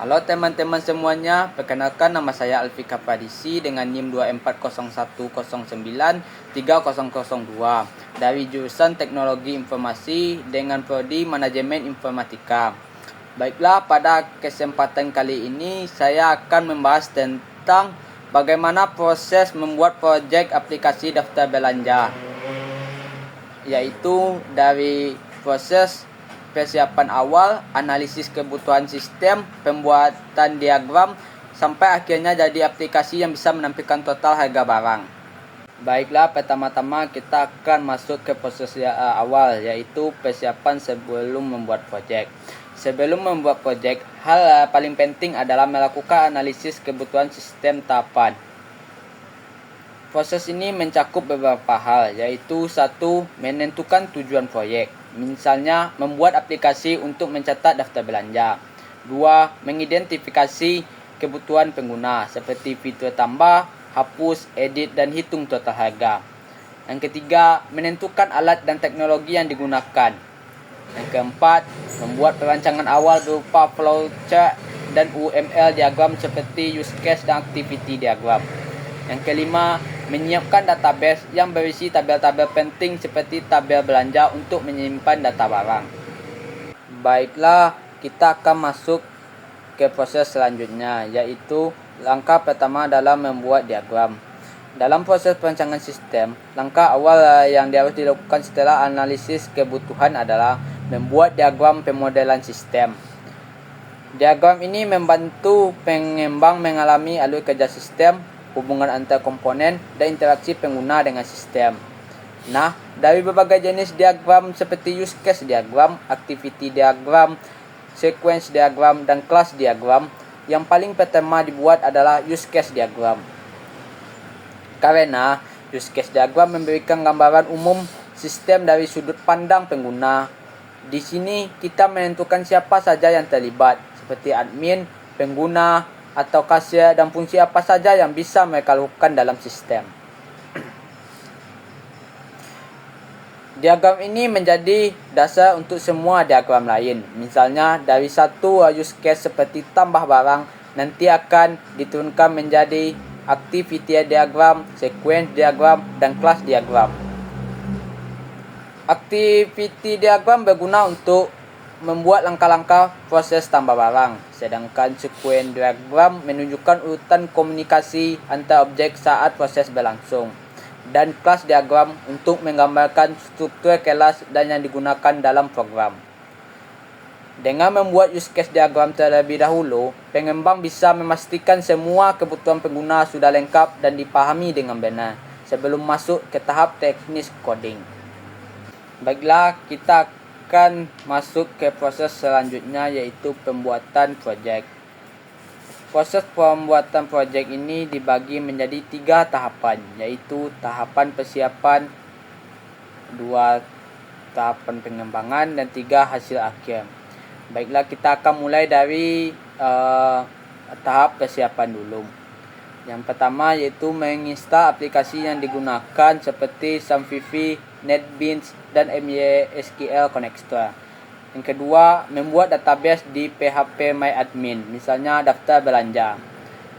Halo teman-teman semuanya, perkenalkan nama saya Alfika Pradisi dengan NIM 2401093002 dari jurusan Teknologi Informasi dengan prodi Manajemen Informatika. Baiklah, pada kesempatan kali ini saya akan membahas tentang bagaimana proses membuat proyek aplikasi daftar belanja, yaitu dari proses persiapan awal, analisis kebutuhan sistem, pembuatan diagram, sampai akhirnya jadi aplikasi yang bisa menampilkan total harga barang. Baiklah, pertama-tama kita akan masuk ke proses awal, yaitu persiapan sebelum membuat proyek. Sebelum membuat proyek, hal paling penting adalah melakukan analisis kebutuhan sistem tahapan. Proses ini mencakup beberapa hal, yaitu 1. Menentukan tujuan proyek. Misalnya, membuat aplikasi untuk mencatat daftar belanja. 2. Mengidentifikasi kebutuhan pengguna, seperti fitur tambah, hapus, edit, dan hitung total harga. Yang ketiga, menentukan alat dan teknologi yang digunakan. Yang keempat, membuat perancangan awal berupa flowchart dan UML diagram seperti use case dan activity diagram. Yang kelima, menyiapkan database yang berisi tabel-tabel penting seperti tabel belanja untuk menyimpan data barang. Baiklah, kita akan masuk ke proses selanjutnya, yaitu langkah pertama dalam membuat diagram. Dalam proses perancangan sistem, langkah awal yang harus dilakukan setelah analisis kebutuhan adalah membuat diagram pemodelan sistem. Diagram ini membantu pengembang mengalami alur kerja sistem, hubungan antar komponen, dan interaksi pengguna dengan sistem. Nah, dari berbagai jenis diagram seperti use case diagram, activity diagram, sequence diagram, dan class diagram, yang paling pertama dibuat adalah use case diagram. Karena use case diagram memberikan gambaran umum sistem dari sudut pandang pengguna. Di sini kita menentukan siapa saja yang terlibat, seperti admin, pengguna, atau kasir, dan fungsi apa saja yang bisa mereka lakukan dalam sistem. Diagram ini menjadi dasar untuk semua diagram lain. Misalnya, dari satu use case seperti tambah barang, nanti akan diturunkan menjadi activity diagram, sequence diagram, dan class diagram. Activity diagram berguna untuk membuat langkah-langkah proses tambah barang, sedangkan sequence diagram menunjukkan urutan komunikasi antar objek saat proses berlangsung, dan class diagram untuk menggambarkan struktur kelas dan yang digunakan dalam program. Dengan membuat use case diagram terlebih dahulu, pengembang bisa memastikan semua kebutuhan pengguna sudah lengkap dan dipahami dengan benar sebelum masuk ke tahap teknis coding. Baiklah, kita akan masuk ke proses selanjutnya, yaitu pembuatan proyek. Proses pembuatan proyek ini dibagi menjadi 3 tahapan, yaitu tahapan persiapan, 2 tahapan pengembangan, dan 3 hasil akhir. Baiklah, kita akan mulai dari tahap persiapan dulu. Yang pertama yaitu menginstal aplikasi yang digunakan seperti SAMViV, NetBeans, dan MySQL Connector. Yang kedua, membuat database di PHPMyAdmin, misalnya daftar belanja.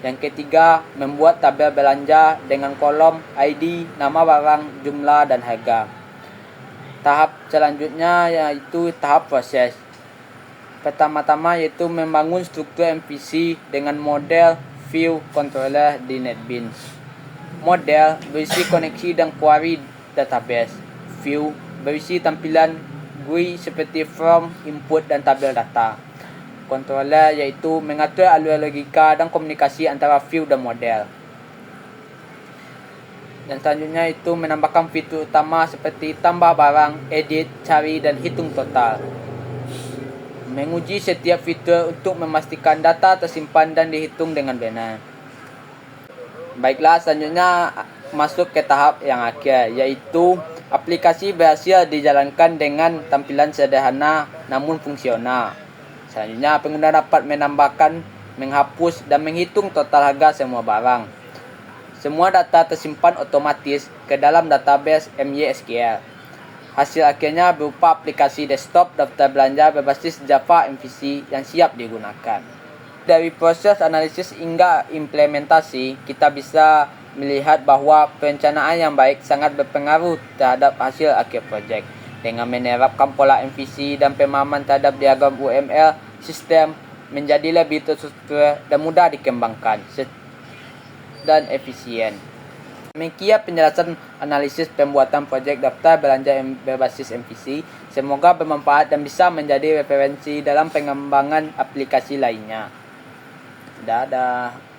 Yang ketiga, membuat tabel belanja dengan kolom ID, nama barang, jumlah, dan harga. Tahap selanjutnya yaitu tahap proses. Pertama-tama yaitu membangun struktur MVC dengan model view controller di NetBeans. Model berisi koneksi dan query database. View berisi tampilan GUI seperti form, input, dan tabel data. Controller yaitu mengatur alur logika dan komunikasi antara view dan model. Dan selanjutnya itu menambahkan fitur utama seperti tambah barang, edit, cari, dan hitung total. Menguji setiap fitur untuk memastikan data tersimpan dan dihitung dengan benar. Baiklah, selanjutnya masuk ke tahap yang akhir, yaitu aplikasi berhasil dijalankan dengan tampilan sederhana namun fungsional. Selanjutnya, pengguna dapat menambahkan, menghapus, dan menghitung total harga semua barang. Semua data tersimpan otomatis ke dalam database MySQL. Hasil akhirnya berupa aplikasi desktop daftar belanja berbasis Java MVC yang siap digunakan. Dari proses analisis hingga implementasi, kita bisa melihat bahwa perencanaan yang baik sangat berpengaruh terhadap hasil akhir proyek. Dengan menerapkan pola MVC dan pemahaman terhadap diagram UML, sistem menjadi lebih terstruktur dan mudah dikembangkan dan efisien. Demikian penjelasan analisis pembuatan proyek daftar belanja berbasis MVC. Semoga bermanfaat dan bisa menjadi referensi dalam pengembangan aplikasi lainnya. Dadah.